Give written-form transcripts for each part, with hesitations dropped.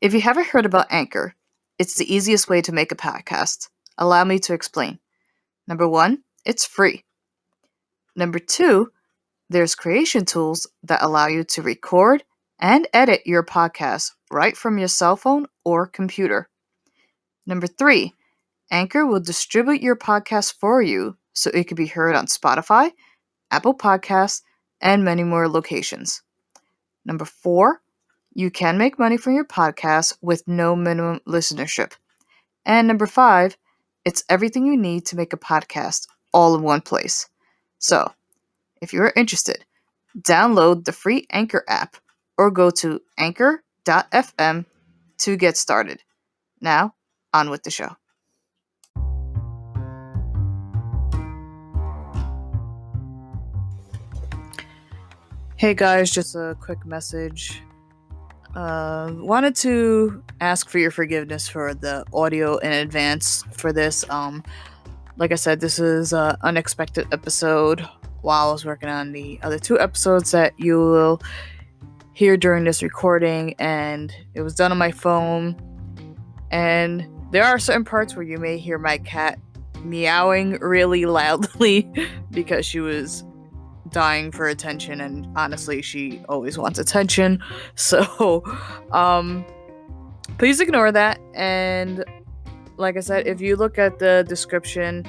If you haven't heard about Anchor, it's the easiest way to make a podcast. Allow me to explain. Number one, it's free. Number two, there's creation tools that allow you to record and edit your podcast right from your cell phone or computer. Number three, Anchor will distribute your podcast for you so it can be heard on Spotify, Apple Podcasts, and many more locations. Number four, you can make money from your podcast with no minimum listenership. And number five, it's everything you need to make a podcast all in one place. So, if you're interested, download the free Anchor app or go to anchor.fm to get started. Now, on with the show. Hey guys, just a quick message. Wanted to ask for your forgiveness for the audio in advance for this. Like I said, this is an unexpected episode while I was working on the other two episodes that you will hear during this recording, and it was done on my phone. And there are certain parts where you may hear my cat meowing really loudly because she was dying for attention, and honestly she always wants attention, so please ignore that. And like I said, if you look at the description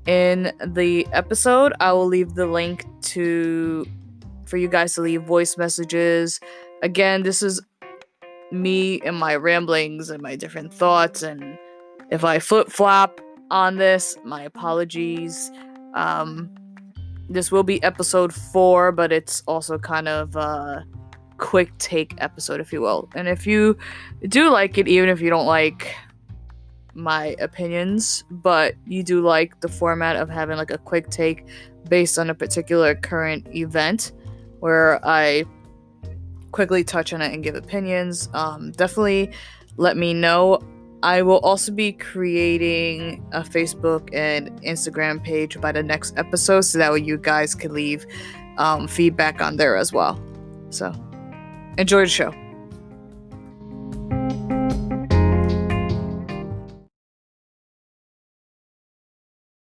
in the episode, I will leave the link for you guys to leave voice messages. Again, this is me and my ramblings and my different thoughts, and if I flip-flop on this, my apologies. This will be episode 4, but it's also kind of a quick take episode, if you will. And if you do like it, even if you don't like my opinions, but you do like the format of having like a quick take based on a particular current event where I quickly touch on it and give opinions, definitely let me know. I will also be creating a Facebook and Instagram page by the next episode, so that way you guys can leave feedback on there as well. So, enjoy the show.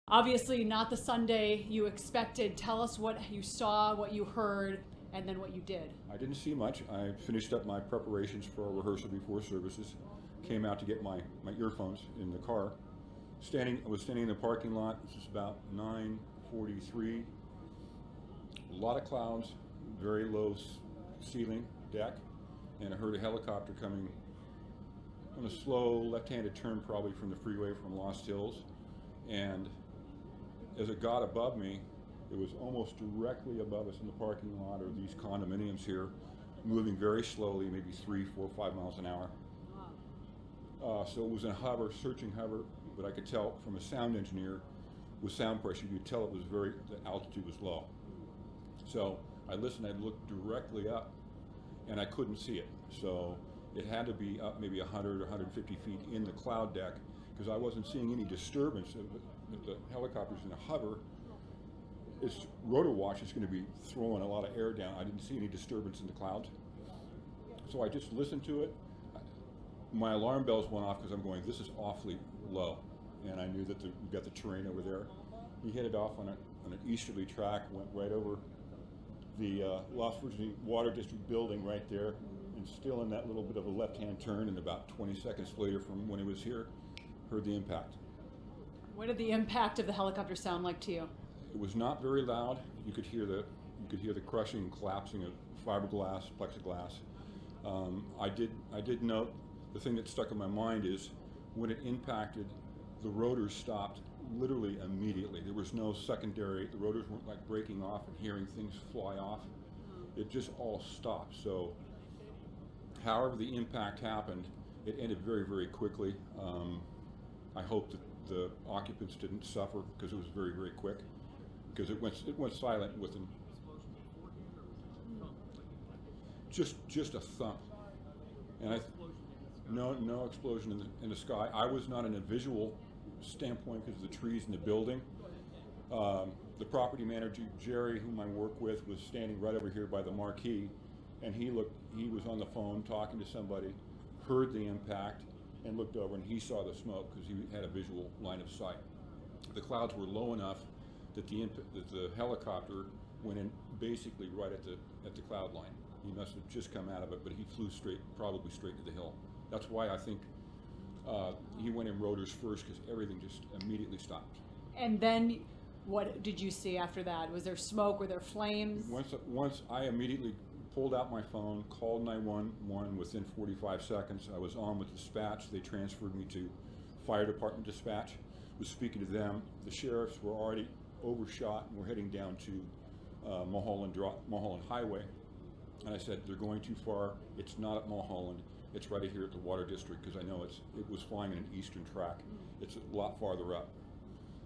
Obviously not the Sunday you expected. Tell us what you saw, what you heard, and then what you did. I didn't see much. I finished up my preparations for a rehearsal before services. Came out to get my earphones in the car. I was standing in the parking lot. This is about 9:43. A lot of clouds, very low ceiling deck, and I heard a helicopter coming on a slow left-handed turn, probably from the freeway from Lost Hills. And as it got above me, it was almost directly above us in the parking lot, or these condominiums here, moving very slowly, maybe 3, 4, 5 miles an hour. So it was in a hover, searching hover, but I could tell from a sound engineer with sound pressure, you could tell the altitude was low. So I listened, I looked directly up, and I couldn't see it. So it had to be up maybe 100 or 150 feet in the cloud deck, because I wasn't seeing any disturbance. The helicopter's in a hover. Its rotor wash is going to be throwing a lot of air down. I didn't see any disturbance in the clouds. So I just listened to it. My alarm bells went off because I'm going, this is awfully low. And I knew that we got the terrain over there. We headed off on an easterly track, went right over the Los Virgenes Water District building right there, and still in that little bit of a left-hand turn, and about 20 seconds later from when it was here, heard the impact. What did the impact of the helicopter sound like to you? It was not very loud. You could hear the crushing and collapsing of fiberglass, plexiglass. I did note, the thing that stuck in my mind is when it impacted, the rotors stopped literally immediately. There was no secondary, the rotors weren't like breaking off and hearing things fly off. It just all stopped. So however the impact happened, it ended very, very quickly. I hope that the occupants didn't suffer because it was very, very quick, because it went silent within just a thump. And no explosion in the sky. I was not in a visual standpoint because of the trees in the building. The property manager, Jerry, whom I work with, was standing right over here by the marquee, and he was on the phone talking to somebody. heard the impact and looked over, and he saw the smoke because he had a visual line of sight. The clouds were low enough that the helicopter went in basically right at the cloud line. He must have just come out of it, but he flew probably straight to the hill. That's why I think he went in rotors first, because everything just immediately stopped. And then what did you see after that? Was there smoke? Were there flames? Once I immediately pulled out my phone, called 911 within 45 seconds. I was on with dispatch. They transferred me to fire department dispatch. Was speaking to them. The sheriffs were already overshot and were heading down to Mulholland Highway. And I said, they're going too far. It's not at Mulholland. It's right here at the Water District, because I know it was flying in an eastern track. It's a lot farther up.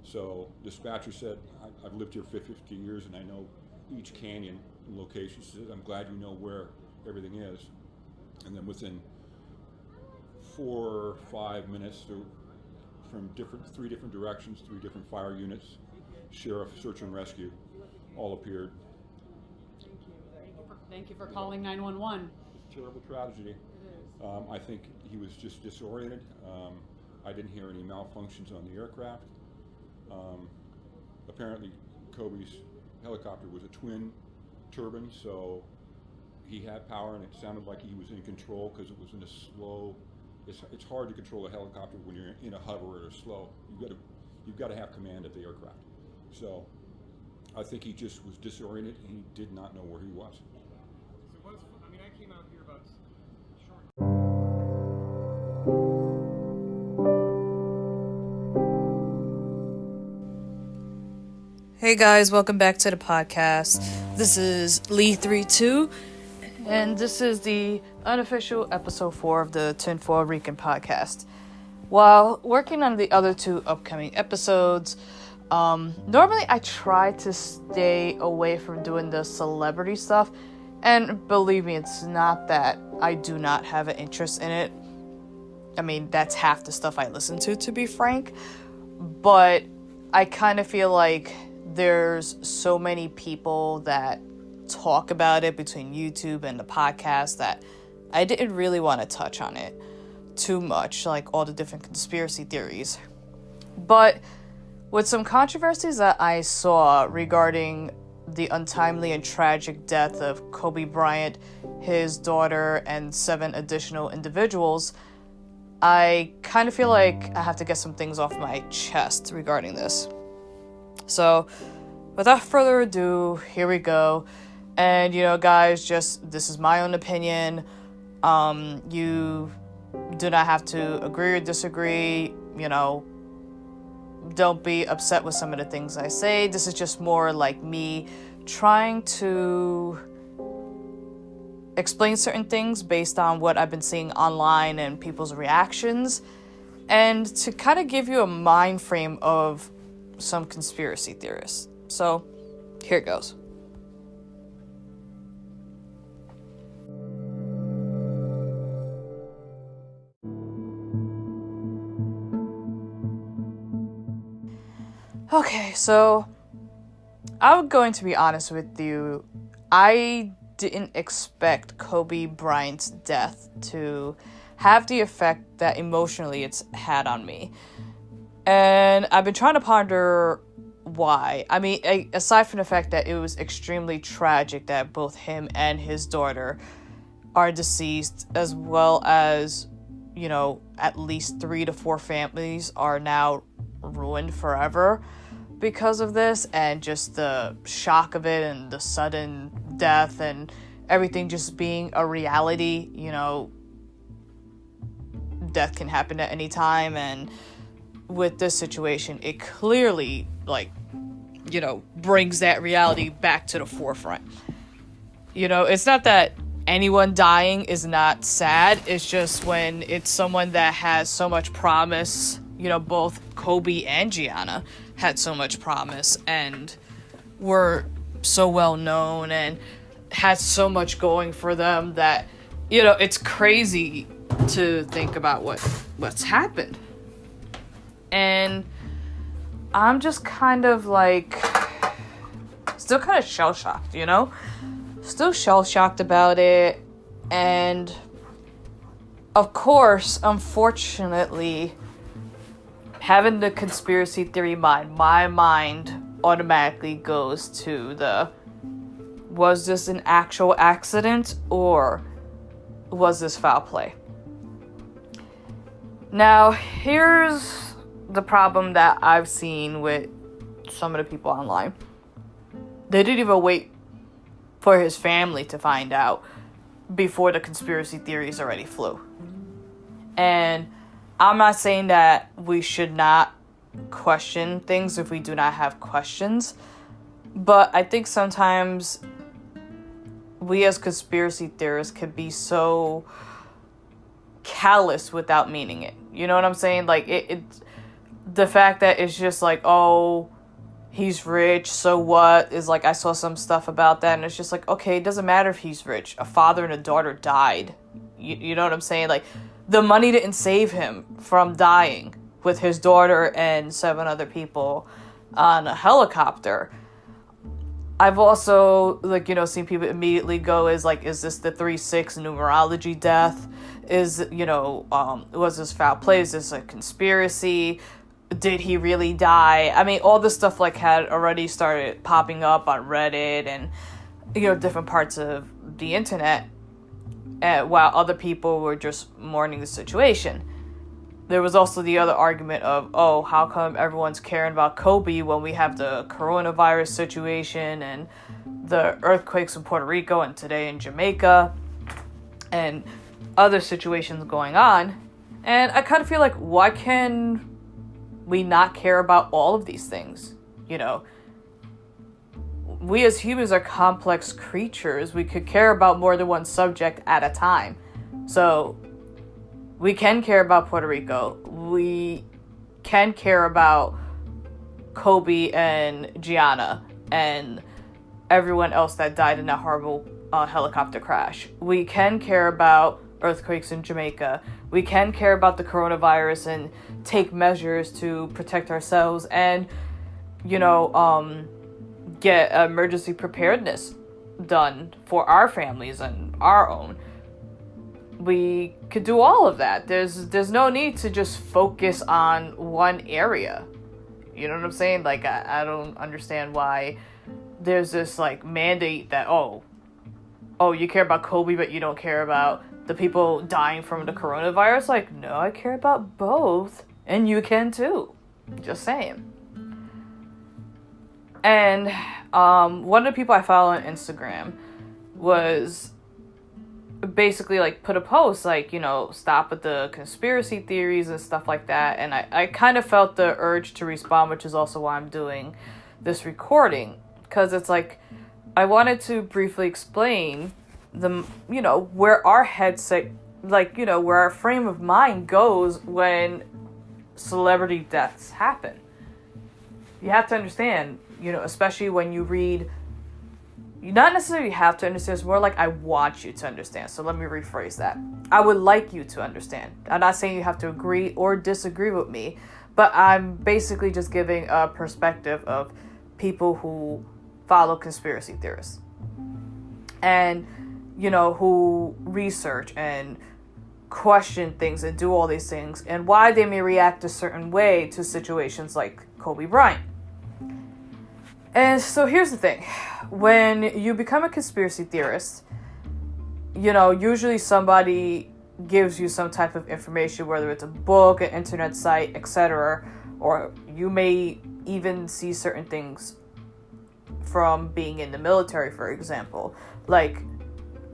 So dispatcher said, I've lived here for 50 years and I know each canyon and location. She said, I'm glad you know where everything is. And then within 4 or 5 minutes, from 3 different directions, 3 different fire units, sheriff, search and rescue, all appeared. Thank you for calling 911. It's a terrible tragedy. I think he was just disoriented. I didn't hear any malfunctions on the aircraft. Apparently Kobe's helicopter was a twin turbine, so he had power, and it sounded like he was in control, because it was in a slow. It's hard to control a helicopter when you're in a hover or a slow. You've got to have command of the aircraft. So I think he just was disoriented and he did not know where he was. So I came out here about short. Hey guys, welcome back to the podcast. This is Lee32, and this is the unofficial episode 4 of the Tinfoil Rican podcast. While working on the other 2 upcoming episodes, normally I try to stay away from doing the celebrity stuff, and believe me, it's not that I do not have an interest in it. I mean, that's half the stuff I listen to be frank, but I kind of feel like there's so many people that talk about it between YouTube and the podcast that I didn't really want to touch on it too much, like all the different conspiracy theories. But with some controversies that I saw regarding the untimely and tragic death of Kobe Bryant, his daughter, and 7 additional individuals, I kind of feel like I have to get some things off my chest regarding this. So, without further ado, here we go. And, guys, this is my own opinion. You do not have to agree or disagree, Don't be upset with some of the things I say. This is just more like me trying to explain certain things based on what I've been seeing online and people's reactions, and to kind of give you a mind frame of some conspiracy theorists. So, here it goes. Okay, so I'm going to be honest with you. I didn't expect Kobe Bryant's death to have the effect that emotionally it's had on me. And I've been trying to ponder why. I mean, aside from the fact that it was extremely tragic that both him and his daughter are deceased, as well as, at least 3 to 4 families are now ruined forever because of this, and just the shock of it and the sudden death and everything just being a reality. Death can happen at any time, and with this situation, it clearly, brings that reality back to the forefront. It's not that anyone dying is not sad. It's just when it's someone that has so much promise. Both Kobe and Gianna had so much promise and were so well known and had so much going for them that, it's crazy to think about what's happened. And I'm just kind of still kind of shell-shocked, Still shell-shocked about it. And, I'm just kind of like, still kind of shell-shocked, you know? Still shell-shocked about it. And, I'm just kind of like, still kind of shell-shocked, you know? Still shell-shocked about it. And, I'm just kind of like, still kind of shell-shocked, you know? Still shell-shocked about it. And, I'm just kind of like, still kind of shell-shocked, you know? Still of course, unfortunately, having the conspiracy theory mind, my mind automatically goes to the, was this an actual accident or was this foul play? Now, here's the problem that I've seen with some of the people online. They didn't even wait for his family to find out before the conspiracy theories already flew. And I'm not saying that we should not question things if we do not have questions, but I think sometimes we as conspiracy theorists can be so callous without meaning it. You know what I'm saying? Like, the fact that it's just like, oh, he's rich, so what? Is like, I saw some stuff about that, and it's just like, okay, it doesn't matter if he's rich. A father and a daughter died. You know what I'm saying? Like, the money didn't save him from dying with his daughter and 7 other people on a helicopter. I've also, like, you know, seen people immediately go is like, is this the 3-6 numerology death? Is, you know, was this foul play? Is this a conspiracy? Did he really die? I mean, all this stuff, like, had already started popping up on Reddit and, you know, different parts of the internet, while other people were just mourning the situation. There was also the other argument of, oh, how come everyone's caring about Kobe when we have the coronavirus situation and the earthquakes in Puerto Rico and today in Jamaica and other situations going on? And I kind of feel like, why can we not care about all of these things? You know, we as humans are complex creatures. We could care about more than one subject at a time. So we can care about Puerto Rico. We can care about Kobe and Gianna and everyone else that died in that horrible helicopter crash. We can care about earthquakes in Jamaica. We can care about the coronavirus and take measures to protect ourselves and, you know, get emergency preparedness done for our families and our own. We could do all of that. There's no need to just focus on one area. You know what I'm saying? Like, I don't understand why there's this, like, mandate that, oh, you care about Kobe, but you don't care about the people dying from the coronavirus. Like, no, I care about both, and you can too. Just saying. And one of the people I follow on Instagram was basically, like, put a post, like, you know, stop with the conspiracy theories and stuff like that. And I kind of felt the urge to respond, which is also why I'm doing this recording, because it's like, I wanted to briefly explain the, you know, where our headset, like, you know, where our frame of mind goes when celebrity deaths happen. You have to understand, you know, especially when you read, you not necessarily have to understand, it's more like I want you to understand. So let me rephrase that. I would like you to understand. I'm not saying you have to agree or disagree with me, but I'm basically just giving a perspective of people who follow conspiracy theorists and, you know, who research and question things and do all these things and why they may react a certain way to situations like Kobe Bryant. And so here's the thing. When you become a conspiracy theorist, you know, usually somebody gives you some type of information, whether it's a book, an internet site, etc. Or you may even see certain things from being in the military, for example. Like,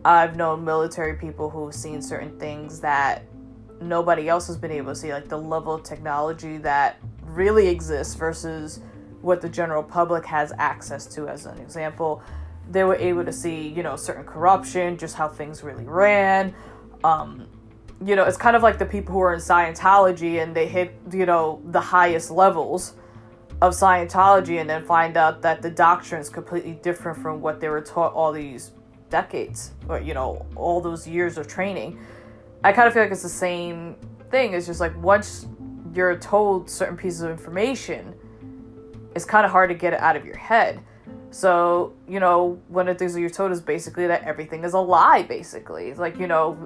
I've known military people who've seen certain things that nobody else has been able to see, like the level of technology that really exists versus what the general public has access to. As an example, they were able to see, you know, certain corruption, just how things really ran. You know, it's kind of like the people who are in Scientology and they hit, you know, the highest levels of Scientology and then find out that the doctrine is completely different from what they were taught all these decades, or, you know, all those years of training. I kind of feel like it's the same thing. It's just like, once you're told certain pieces of information, it's kind of hard to get it out of your head. So, you know, one of the things that you're told is basically that everything is a lie, basically. It's like, you know,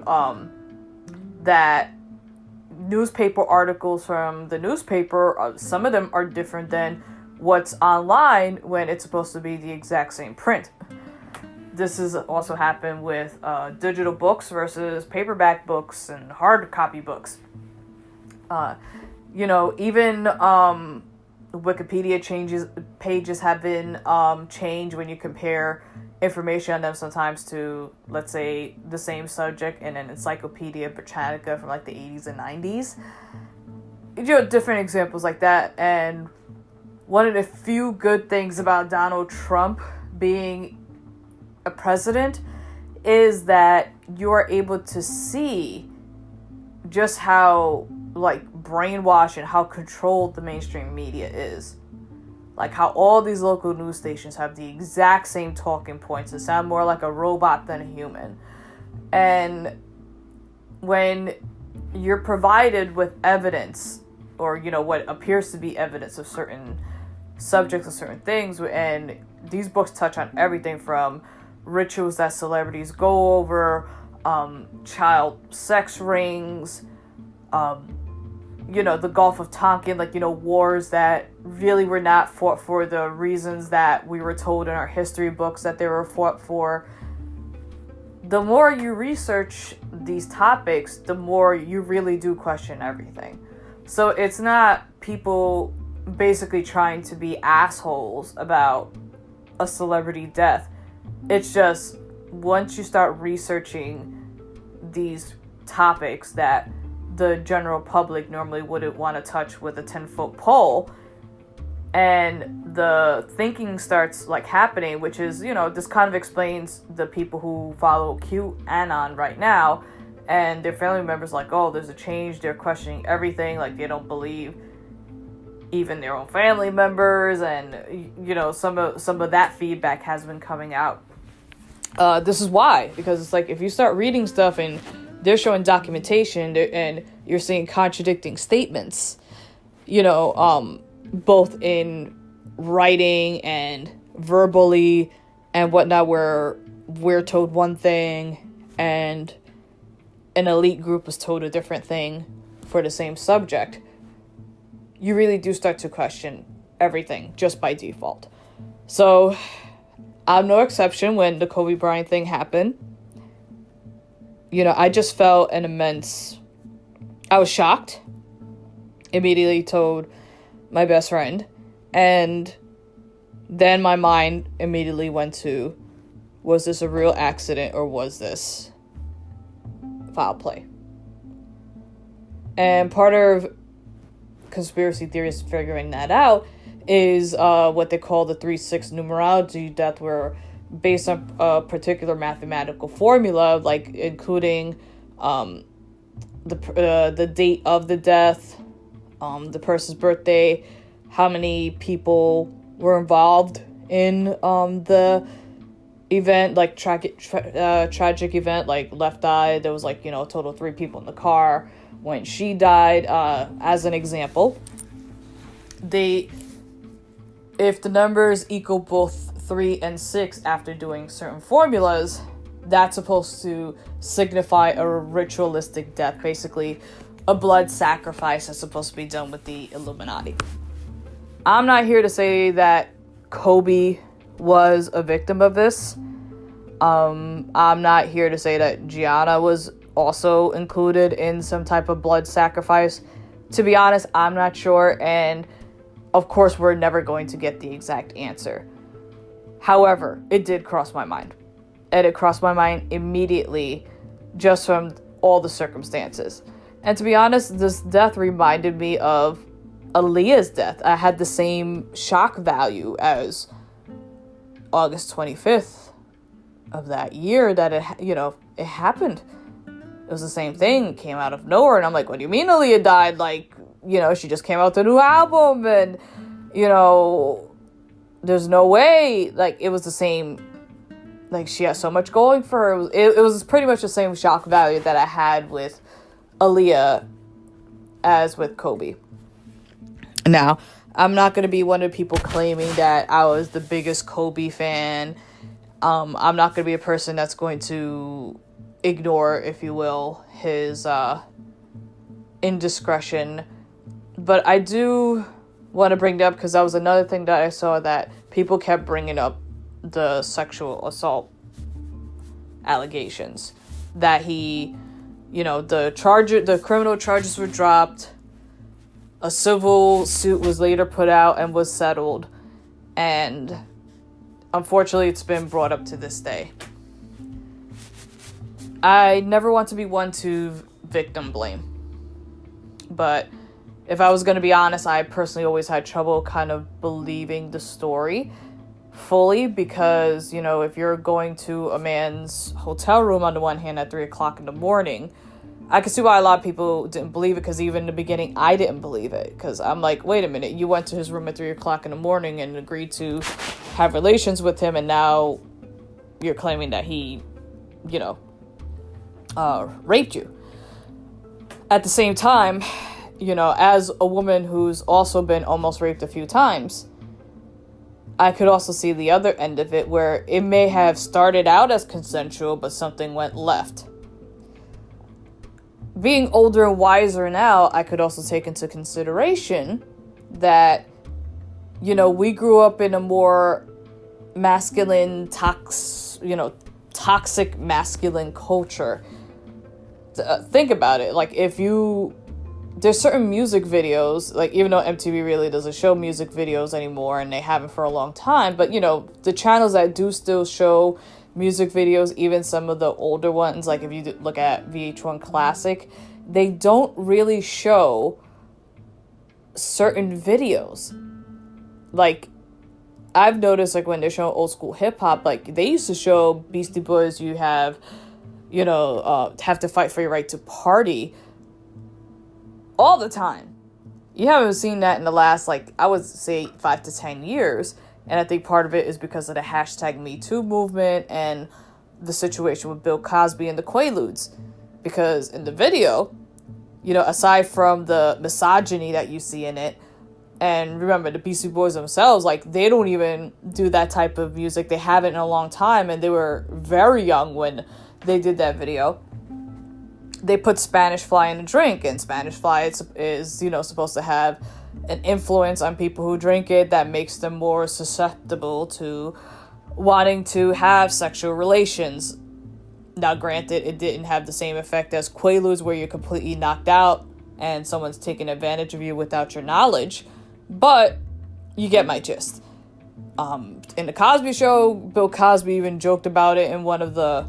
that newspaper articles from the newspaper, some of them are different than what's online when it's supposed to be the exact same print. This has also happened with digital books versus paperback books and hard copy books. Even Wikipedia pages have been changed when you compare information on them sometimes to, let's say, the same subject in an Encyclopedia Britannica from like the 80s and 90s. Different examples like that. And one of the few good things about Donald Trump being a president is that you're able to see just how like brainwashed and how controlled the mainstream media is. Like how all these local news stations have the exact same talking points and sound more like a robot than a human. And when you're provided with evidence, or what appears to be evidence of certain subjects or certain things, and these books touch on everything from rituals that celebrities go over, child sex rings, the Gulf of Tonkin, wars that really were not fought for the reasons that we were told in our history books that they were fought for. The more you research these topics, the more you really do question everything. So it's not people basically trying to be assholes about a celebrity death. It's just once you start researching these topics that the general public normally wouldn't want to touch with a 10-foot pole, and the thinking starts happening, which is, this kind of explains the people who follow QAnon right now, and their family members oh, there's a change, they're questioning everything, they don't believe even their own family members, and some of that feedback has been coming out. This is why, because it's if you start reading stuff and they're showing documentation and you're seeing contradicting statements, both in writing and verbally and whatnot, where we're told one thing and an elite group is told a different thing for the same subject, you really do start to question everything just by default. So I'm no exception when the Kobe Bryant thing happened. I just felt I was shocked. Immediately told my best friend. And then my mind immediately went to, was this a real accident or was this foul play? And part of conspiracy theories figuring that out is what they call the 3-6 numerology death, where based on a particular mathematical formula, including the date of the death, the person's birthday, how many people were involved in the event, tragic event, Left Eye, there was a total of 3 people in the car when she died, as an example. If the numbers equal both 3 and 6 after doing certain formulas, that's supposed to signify a ritualistic death, basically a blood sacrifice that's supposed to be done with the Illuminati. I'm not here to say that Kobe was a victim of this. I'm not here to say that Gianna was also included in some type of blood sacrifice. To be honest, I'm not sure, and of course we're never going to get the exact answer. However, it did cross my mind. And it crossed my mind immediately just from all the circumstances. And to be honest, this death reminded me of Aaliyah's death. I had the same shock value as August 25th of that year that it happened. It was the same thing. It came out of nowhere. And I'm like, what do you mean Aaliyah died? She just came out with a new album and, there's no way. It was the same. She has so much going for her. It was pretty much the same shock value that I had with Aaliyah as with Kobe. Now, I'm not going to be one of the people claiming that I was the biggest Kobe fan. I'm not going to be a person that's going to ignore, if you will, his indiscretion. But I do want to bring it up because that was another thing that I saw, that people kept bringing up the sexual assault allegations, that he, the criminal charges were dropped, a civil suit was later put out and was settled, and unfortunately it's been brought up to this day. I never want to be one to victim blame, but if I was going to be honest, I personally always had trouble kind of believing the story fully, because, if you're going to a man's hotel room on the one hand at 3 o'clock in the morning, I can see why a lot of people didn't believe it, because even in the beginning, I didn't believe it, because I'm like, wait a minute, you went to his room at 3 o'clock in the morning and agreed to have relations with him, and now you're claiming that he, raped you. At the same time, as a woman who's also been almost raped a few times, I could also see the other end of it, where it may have started out as consensual, but something went left. Being older and wiser now, I could also take into consideration that, we grew up in a more masculine, toxic masculine culture. Think about it. Like, there's certain music videos, like, even though MTV really doesn't show music videos anymore, and they haven't for a long time, but, the channels that do still show music videos, even some of the older ones, like if you look at VH1 Classic, they don't really show certain videos. Like, I've noticed, like, when they're showing old school hip hop, like, they used to show Beastie Boys, you have, have to fight for your right to party all the time. You haven't seen that in the last, like, I would say 5 to 10 years. And I think part of it is because of the hashtag Me Too movement and the situation with Bill Cosby and the Quaaludes. Because in the video, aside from the misogyny that you see in it, and remember, the Beastie Boys themselves, like, they don't even do that type of music. They haven't in a long time, and they were very young when they did that video. They put Spanish Fly in a drink, and Spanish Fly is supposed to have an influence on people who drink it that makes them more susceptible to wanting to have sexual relations. Now, granted, it didn't have the same effect as Quaaludes, where you're completely knocked out and someone's taking advantage of you without your knowledge, but you get my gist. In the Cosby Show, Bill Cosby even joked about it in one of the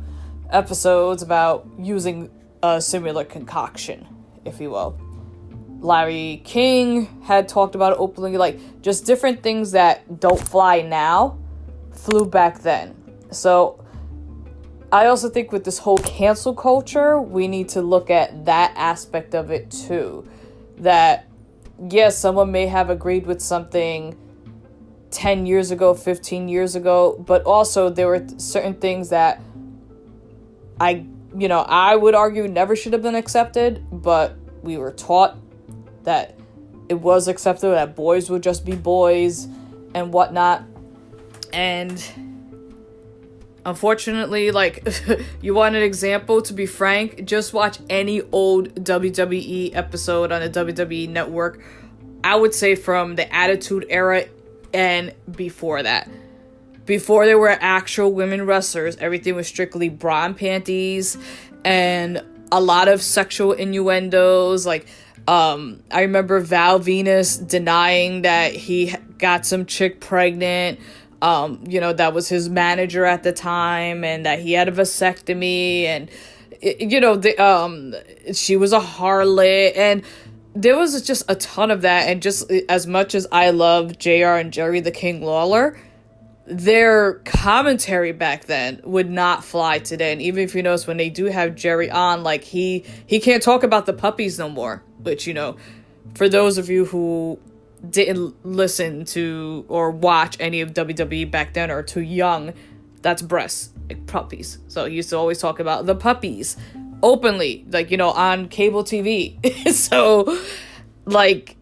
episodes about using a similar concoction, if you will. Larry King had talked about it openly, like, just different things that don't fly now flew back then. So I also think with this whole cancel culture, we need to look at that aspect of it too. That, yes, someone may have agreed with something 10 years ago, 15 years ago, but also there were certain things that I would argue never should have been accepted, but we were taught that it was acceptable, that boys would just be boys and whatnot. And unfortunately, like, you want an example, to be frank, just watch any old WWE episode on the WWE Network. I would say from the Attitude Era and before that. Before there were actual women wrestlers, everything was strictly bra and panties and a lot of sexual innuendos. Like, I remember Val Venus denying that he got some chick pregnant, that was his manager at the time, and that he had a vasectomy, and, she was a harlot, and there was just a ton of that. And just as much as I love JR and Jerry the King Lawler, their commentary back then would not fly today. And even if you notice, when they do have Jerry on, like, he can't talk about the puppies no more, which, for those of you who didn't listen to or watch any of WWE back then, or too young, that's breasts, like puppies. So he used to always talk about the puppies openly, like, on cable TV. So, like,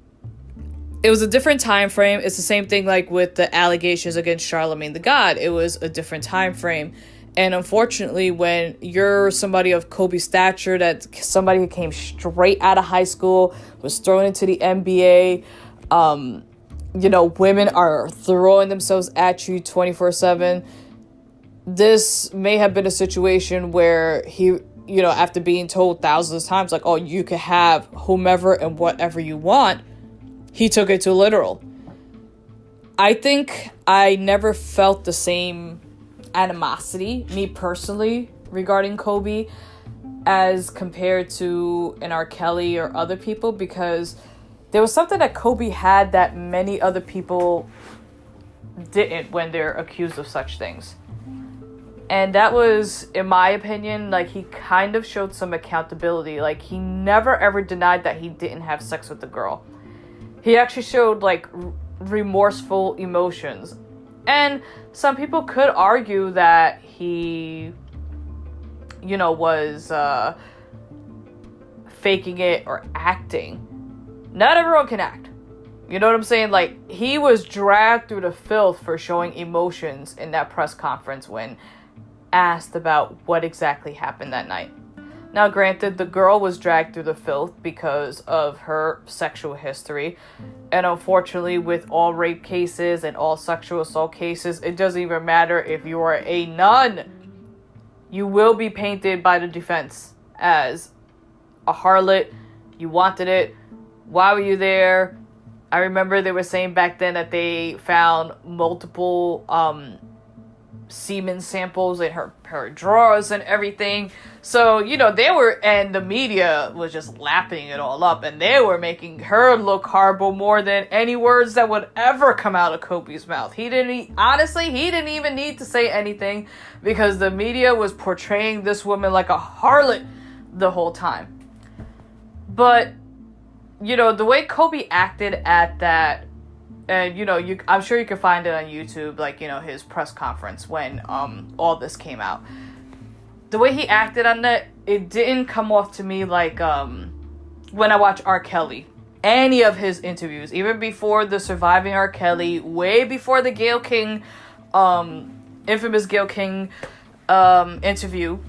it was a different time frame. It's the same thing, like, with the allegations against Charlemagne the God. It was a different time frame. And unfortunately, when you're somebody of Kobe's stature, that somebody who came straight out of high school, was thrown into the NBA, women are throwing themselves at you 24/7. This may have been a situation where he, after being told thousands of times, like, oh, you can have whomever and whatever you want, he took it too literal. I think I never felt the same animosity, me personally, regarding Kobe as compared to an R. Kelly or other people, because there was something that Kobe had that many other people didn't when they're accused of such things. And that was, in my opinion, like, he kind of showed some accountability. Like, he never ever denied that he didn't have sex with the girl. He actually showed, like, remorseful emotions. And some people could argue that he, was faking it or acting. Not everyone can act. You know what I'm saying? Like, he was dragged through the filth for showing emotions in that press conference when asked about what exactly happened that night. Now, granted, the girl was dragged through the filth because of her sexual history. And unfortunately, with all rape cases and all sexual assault cases, it doesn't even matter if you are a nun. You will be painted by the defense as a harlot. You wanted it. Why were you there? I remember they were saying back then that they found multiple semen samples in her drawers and everything. So, they were, and the media was just lapping it all up, and they were making her look horrible more than any words that would ever come out of Kobe's mouth. He didn't even need to say anything, because the media was portraying this woman like a harlot the whole time. But, the way Kobe acted at that, and I'm sure you can find it on YouTube, like, his press conference when all this came out. The way he acted on that, it didn't come off to me like when I watch R. Kelly. Any of his interviews, even before the Surviving R. Kelly, way before the Gayle King, infamous Gayle King interview.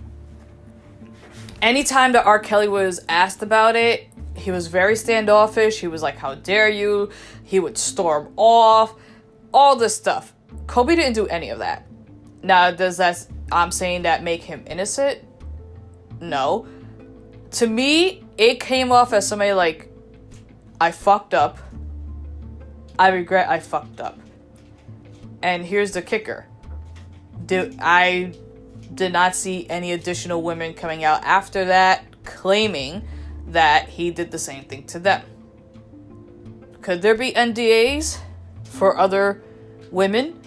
Anytime that R. Kelly was asked about it, he was very standoffish. He was like, how dare you? He would storm off. All this stuff. Kobe didn't do any of that. Now, I'm saying that make him innocent? No. To me, it came off as somebody like, I fucked up. I regret I fucked up. And here's the kicker. I did not see any additional women coming out after that claiming that he did the same thing to them. Could there be NDAs for other women?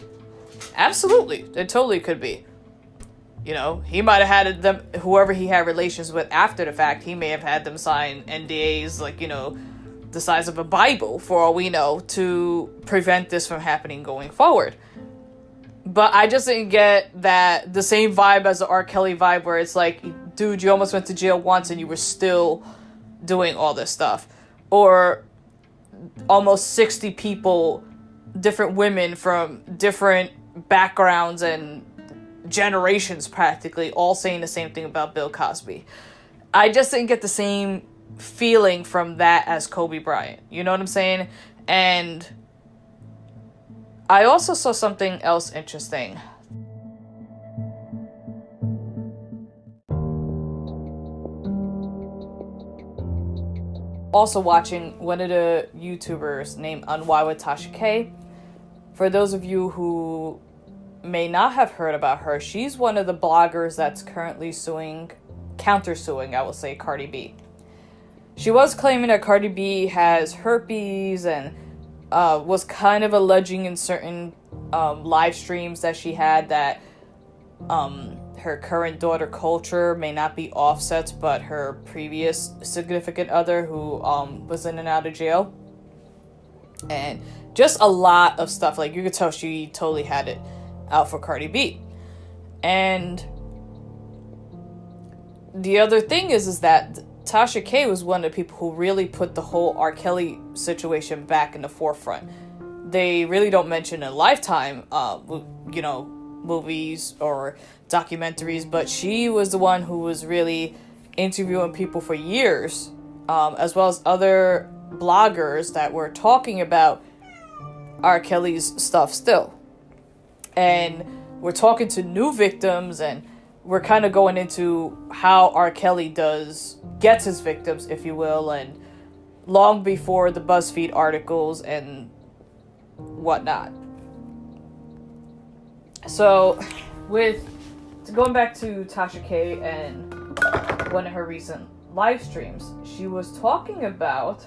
Absolutely. There totally could be. He might have had them, whoever he had relations with after the fact, he may have had them sign NDAs, like, the size of a Bible, for all we know, to prevent this from happening going forward. But I just didn't get that the same vibe as the R. Kelly vibe, where it's like, dude, you almost went to jail once and you were still doing all this stuff. Or almost 60 people, different women from different backgrounds and generations practically, all saying the same thing about Bill Cosby. I just didn't get the same feeling from that as Kobe Bryant. You know what I'm saying? And I also saw something else interesting. Also watching one of the YouTubers named Unwild with Tasha K. For those of you who may not have heard about her, she's one of the bloggers that's currently countersuing, I will say, Cardi B. She was claiming that Cardi B has herpes and was kind of alleging in certain live streams that she had that her current daughter Culture may not be Offset's, but her previous significant other who was in and out of jail. And just a lot of stuff. Like, you could tell she totally had it out for Cardi B. And the other thing is that Tasha K was one of the people who really put the whole R. Kelly situation back in the forefront. They really don't mention in Lifetime, movies or documentaries, but she was the one who was really interviewing people for years, as well as other bloggers that were talking about R. Kelly's stuff still. And we're talking to new victims, and we're kind of going into how R. Kelly gets his victims, if you will, and long before the BuzzFeed articles and whatnot. So, going back to Tasha K and one of her recent live streams, she was talking about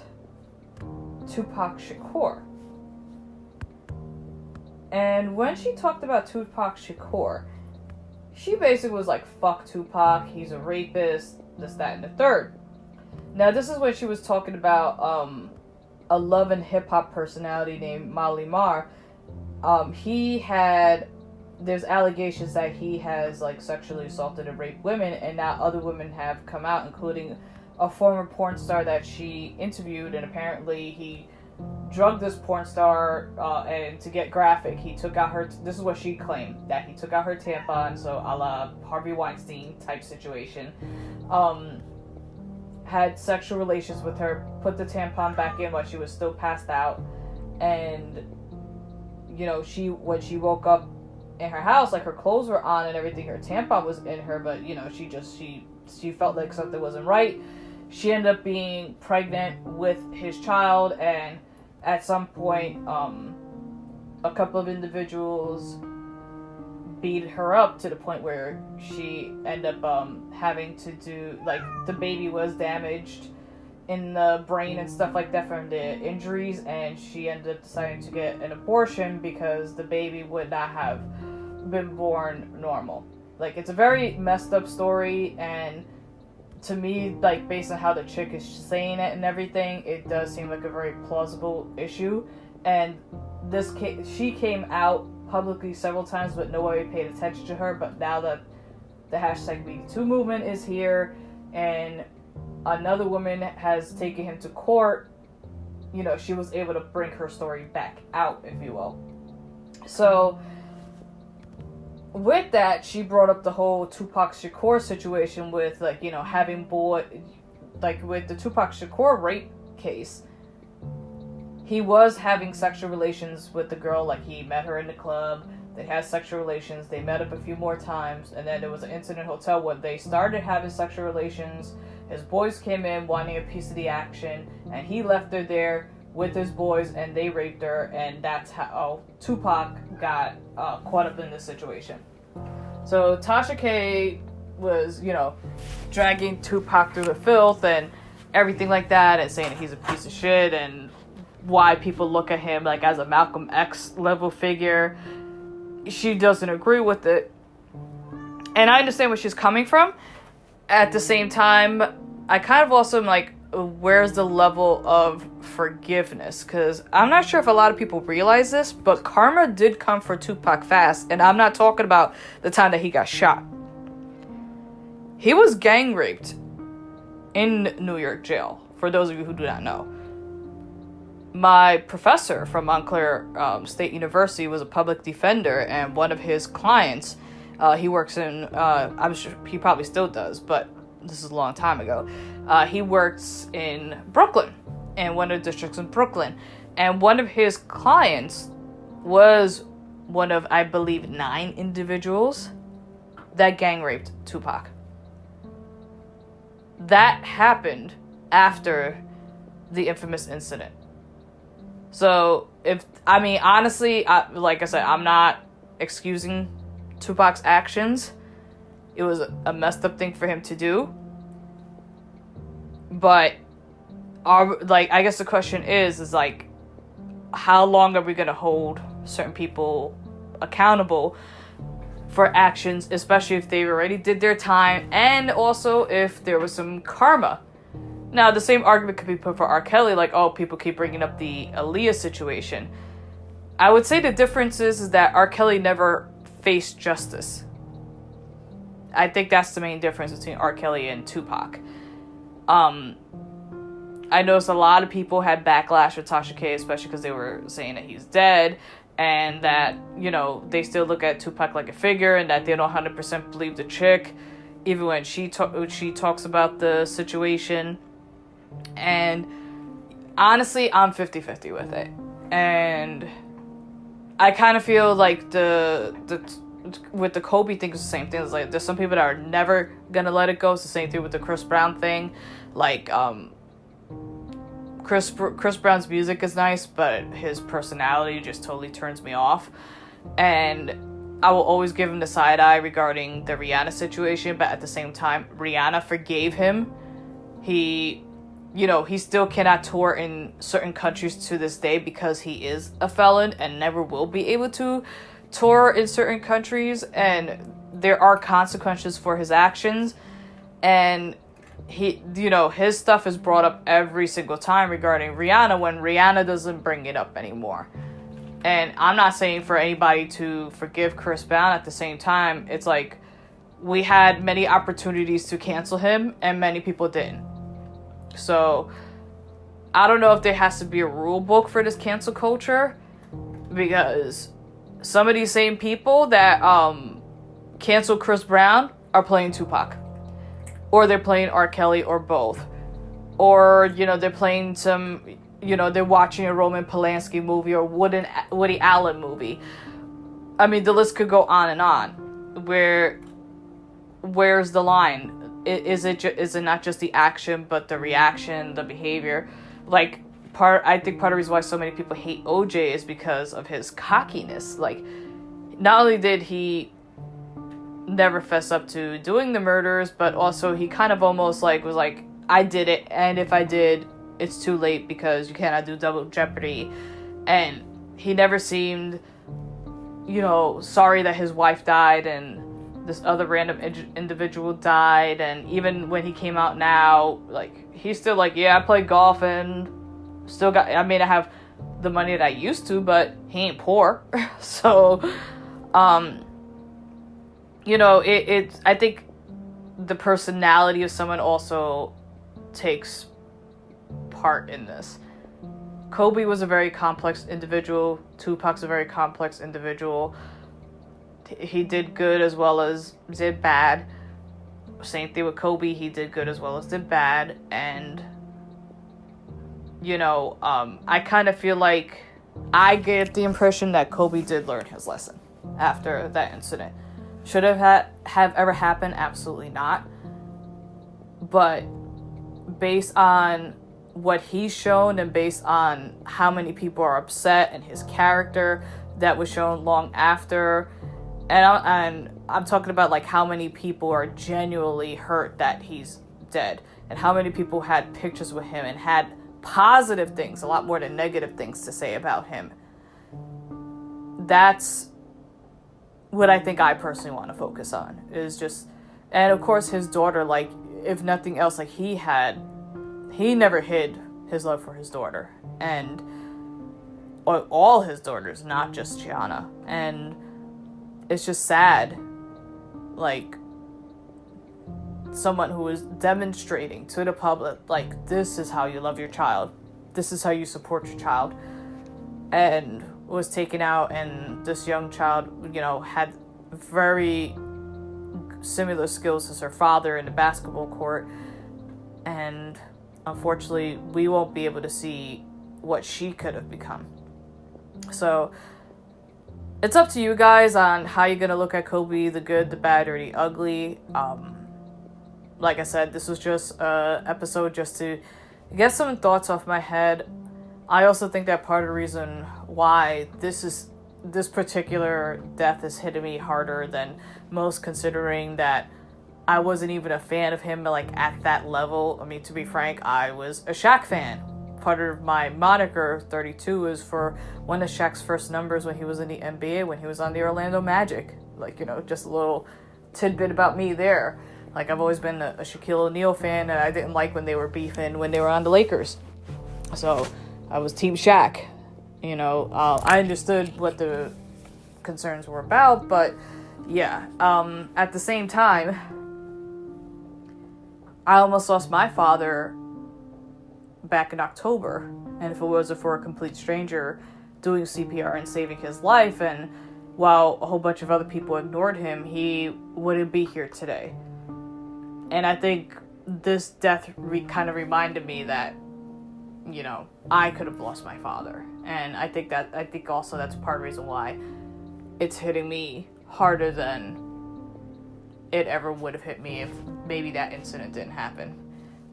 Tupac Shakur. And when she talked about Tupac Shakur, she basically was like, fuck Tupac, he's a rapist, this, that, and the third. Now, this is when she was talking about a love and hip-hop personality named Molly Marr. There's allegations that he has like sexually assaulted and raped women, and now other women have come out, including a former porn star that she interviewed, and apparently he drugged this porn star, and to get graphic, he took out her, this is what she claimed, that he took out her tampon, so a la Harvey Weinstein type situation, had sexual relations with her, put the tampon back in while she was still passed out, and, you know, when she woke up in her house, like, her clothes were on and everything, her tampon was in her, but, you know, she felt like something wasn't right. She ended up being pregnant with his child, and at some point, a couple of individuals beat her up to the point where she ended up having to do, like, the baby was damaged in the brain and stuff like that from the injuries, and she ended up deciding to get an abortion because the baby would not have been born normal. Like, it's a very messed up story, and to me, like, based on how the chick is saying it and everything, it does seem like a very plausible issue. And she came out publicly several times, but nobody paid attention to her. But now that the hashtag #MeToo movement is here, and another woman has taken him to court, you know, she was able to bring her story back out, if you will. So, with that, she brought up the whole Tupac Shakur situation with, like, you know, like, with the Tupac Shakur rape case, he was having sexual relations with the girl, like, he met her in the club, they had sexual relations, they met up a few more times, and then there was an incident hotel where they started having sexual relations, his boys came in wanting a piece of the action, and he left her there with his boys, and they raped her, and that's how Tupac got caught up in this situation. So Tasha K was, you know, dragging Tupac through the filth and everything like that, and saying that he's a piece of shit, and why people look at him like as a Malcolm X level figure. She doesn't agree with it, and I understand where she's coming from. At the same time, I kind of also am like, where's the level of forgiveness? Because I'm not sure if a lot of people realize this, but karma did come for Tupac fast, and I'm not talking about the time that he got shot. He was gang raped in New York jail, for those of you who do not know. My professor from Montclair State University was a public defender, and one of his clients, he works in, I'm sure he probably still does, but this is a long time ago. He works in Brooklyn, in one of the districts in Brooklyn. And one of his clients was one of, I believe, 9 individuals that gang raped Tupac. That happened after the infamous incident. So, honestly, like I said, I'm not excusing Tupac's actions. It was a messed up thing for him to do. But, I guess the question is like, how long are we going to hold certain people accountable for actions, especially if they already did their time, and also if there was some karma. Now, the same argument could be put for R. Kelly, like, oh, people keep bringing up the Aaliyah situation. I would say the difference is that R. Kelly never faced justice. I think that's the main difference between R. Kelly and Tupac. I noticed a lot of people had backlash with Tasha K, especially because they were saying that he's dead, and that, you know, they still look at Tupac like a figure, and that they don't 100% believe the chick, even when she talks about the situation. And honestly, I'm 50-50 with it. And I kind of feel like with the Kobe thing, it's the same thing. It's like there's some people that are never gonna let it go. It's the same thing with the Chris Brown thing. Like, Chris Brown's music is nice, but his personality just totally turns me off. And I will always give him the side eye regarding the Rihanna situation, but at the same time, Rihanna forgave him. He still cannot tour in certain countries to this day because he is a felon and never will be able to tour in certain countries, and there are consequences for his actions. And his stuff is brought up every single time regarding Rihanna when Rihanna doesn't bring it up anymore. And I'm not saying for anybody to forgive Chris Brown. At the same time, it's like we had many opportunities to cancel him and many people didn't. So I don't know if there has to be a rule book for this cancel culture, because some of these same people that cancel Chris Brown are playing Tupac, or they're playing R. Kelly, or both, or they're playing some, they're watching a Roman Polanski movie or Woody Allen movie. I mean, the list could go on and on. Where's the line? Is it not just the action, but the reaction, the behavior? Like, I think part of the reason why so many people hate OJ is because of his cockiness. Like, not only did he never fess up to doing the murders, but also he kind of almost was like, I did it, and if I did, it's too late because you cannot do double jeopardy. And he never seemed, sorry that his wife died and this other random individual died. And even when he came out now, like, he's still like, yeah, I play golf and I have the money that I used to, but he ain't poor. So, I think the personality of someone also takes part in this. Kobe was a very complex individual. Tupac's a very complex individual. He did good as well as did bad. Same thing with Kobe. He did good as well as did bad. And, I kind of feel like I get the impression that Kobe did learn his lesson after that incident. Should have ever happened? Absolutely not. But based on what he's shown and based on how many people are upset and his character that was shown long after, and I'm talking about like how many people are genuinely hurt that he's dead, and how many people had pictures with him and had positive things, a lot more than negative things to say about him. That's what I think I personally want to focus on, is just, and of course his daughter, like, if nothing else, like, he never hid his love for his daughter, and all his daughters, not just Gianna. And it's just sad, like, someone who is demonstrating to the public, like, this is how you love your child, this is how you support your child, and was taken out. And this young child, had very similar skills as her father in the basketball court, and unfortunately we won't be able to see what she could have become. So it's up to you guys on how you're gonna look at Kobe, the good, the bad, or the ugly. Like I said, this was just an episode just to get some thoughts off my head. I also think that part of the reason why this particular death is hitting me harder than most, considering that I wasn't even a fan of him, like, at that level. I mean, to be frank, I was a Shaq fan. Part of my moniker 32 is for one of Shaq's first numbers when he was in the NBA, when he was on the Orlando Magic. Like, just a little tidbit about me there. Like, I've always been a Shaquille O'Neal fan, and I didn't like when they were beefing when they were on the Lakers. So I was Team Shaq. I understood what the concerns were about, but yeah. At the same time, I almost lost my father back in October, and if it wasn't for a complete stranger doing CPR and saving his life, and while a whole bunch of other people ignored him, he wouldn't be here today. And I think this death kind of reminded me that, you know, I could have lost my father. And I think also that's part of the reason why it's hitting me harder than it ever would have hit me if maybe that incident didn't happen.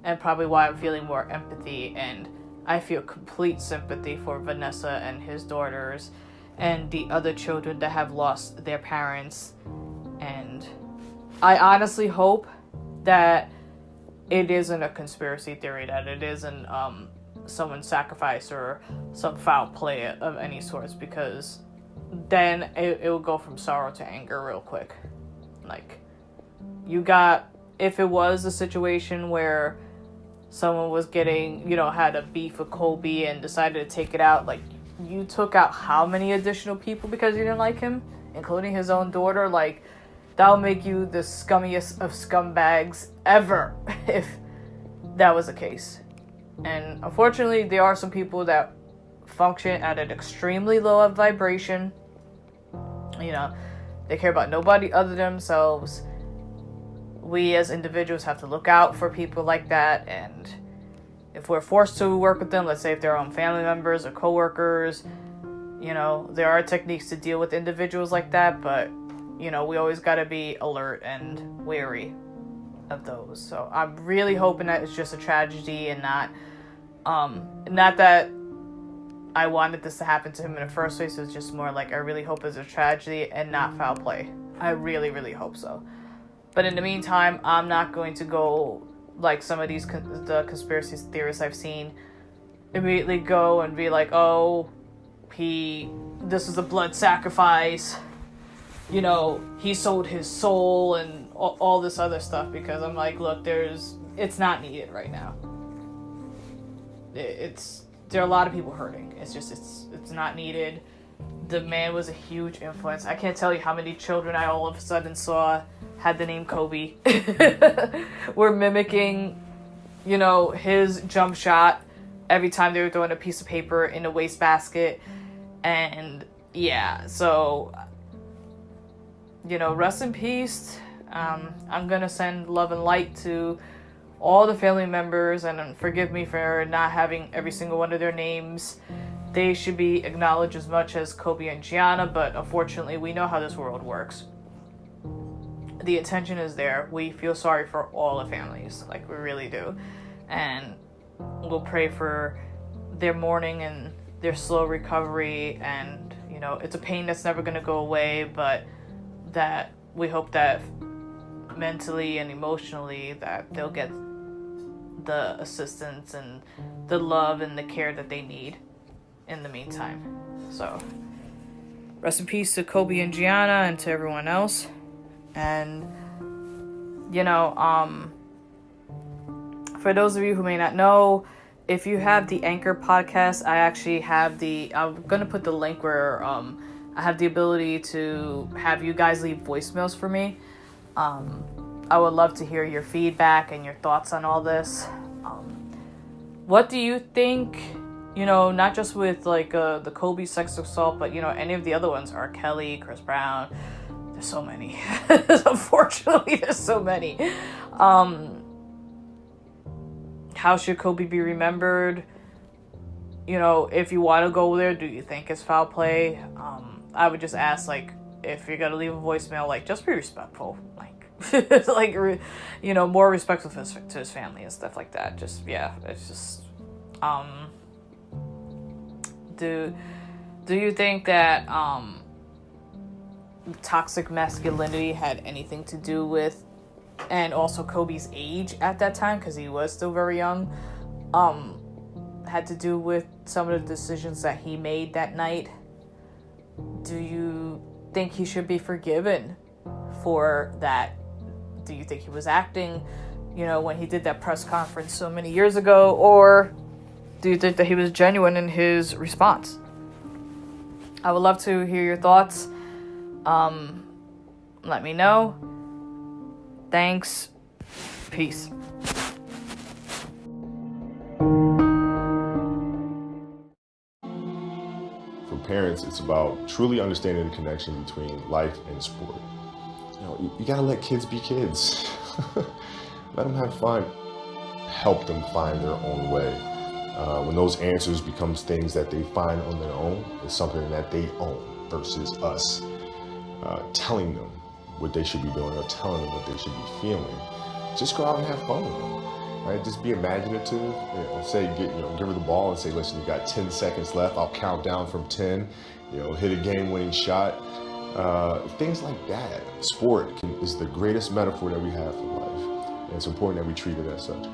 And probably why I'm feeling more empathy, and I feel complete sympathy for Vanessa and his daughters and the other children that have lost their parents. And I honestly hope that it isn't a conspiracy theory, that it isn't someone's sacrifice or some foul play of any sorts, because then it will go from sorrow to anger real quick. Like, if it was a situation where someone was getting, you know, had a beef with Kobe and decided to take it out, like, you took out how many additional people because you didn't like him, including his own daughter? Like, that'll make you the scummiest of scumbags ever if that was the case. And unfortunately, there are some people that function at an extremely low vibration. You know, they care about nobody other than themselves. We as individuals have to look out for people like that, and if we're forced to work with them, let's say if they're our own family members or coworkers, you know, there are techniques to deal with individuals like that, but, you know, we always got to be alert and wary of those. So I'm really hoping that it's just a tragedy and not that I wanted this to happen to him in the first place. It's just more like I really hope it's a tragedy and not foul play. I really, really hope so. But in the meantime, I'm not going to go like some of these the conspiracy theorists I've seen immediately go and be like, oh, this is a blood sacrifice, you know, he sold his soul and all this other stuff, because I'm like, look, it's not needed right now. There are a lot of people hurting. It's not needed. The man was a huge influence. I can't tell you how many children I all of a sudden saw had the name Kobe. Were mimicking, you know, his jump shot every time they were throwing a piece of paper in a wastebasket. And yeah, so, you know, rest in peace. I'm gonna send love and light to all the family members, and forgive me for not having every single one of their names. They should be acknowledged as much as Kobe and Gianna, but unfortunately we know how this world works. The intention is there. We feel sorry for all the families, like we really do. And we'll pray for their mourning and their slow recovery, and, you know, it's a pain that's never going to go away, but that we hope that mentally and emotionally that they'll get the assistance and the love and the care that they need in the meantime. So rest in peace to Kobe and Gianna and to everyone else. And, you know, for those of you who may not know, if you have the Anchor podcast, I actually have I'm going to put the link where I have the ability to have you guys leave voicemails for me. I would love to hear your feedback and your thoughts on all this. What do you think, you know, not just with like the Kobe sex assault, but, you know, any of the other ones, R. Kelly, Chris Brown, there's so many. Unfortunately, there's so many. How should Kobe be remembered? You know, if you want to go there, do you think it's foul play? I would just ask, like, if you're going to leave a voicemail, like, just be respectful. Like, like, you know, more respectful to his family and stuff like that. Just, yeah, it's just, do you think that, toxic masculinity had anything to do with, and also Kobe's age at that time, because he was still very young, had to do with some of the decisions that he made that night? Do you think he should be forgiven for that? Do you think he was acting, you know, when he did that press conference so many years ago? Or do you think that he was genuine in his response? I would love to hear your thoughts. Let me know. Thanks. Peace. For parents, it's about truly understanding the connection between life and sport. You know, you gotta let kids be kids. Let them have fun. Help them find their own way. When those answers becomes things that they find on their own, it's something that they own versus us telling them what they should be doing or telling them what they should be feeling. Just go out and have fun with them, right? Just be imaginative. You know, say, give her the ball and say, listen, you got 10 seconds left. I'll count down from 10. You know, hit a game-winning shot. Things like that. Sport is the greatest metaphor that we have for life, and it's important that we treat it as such.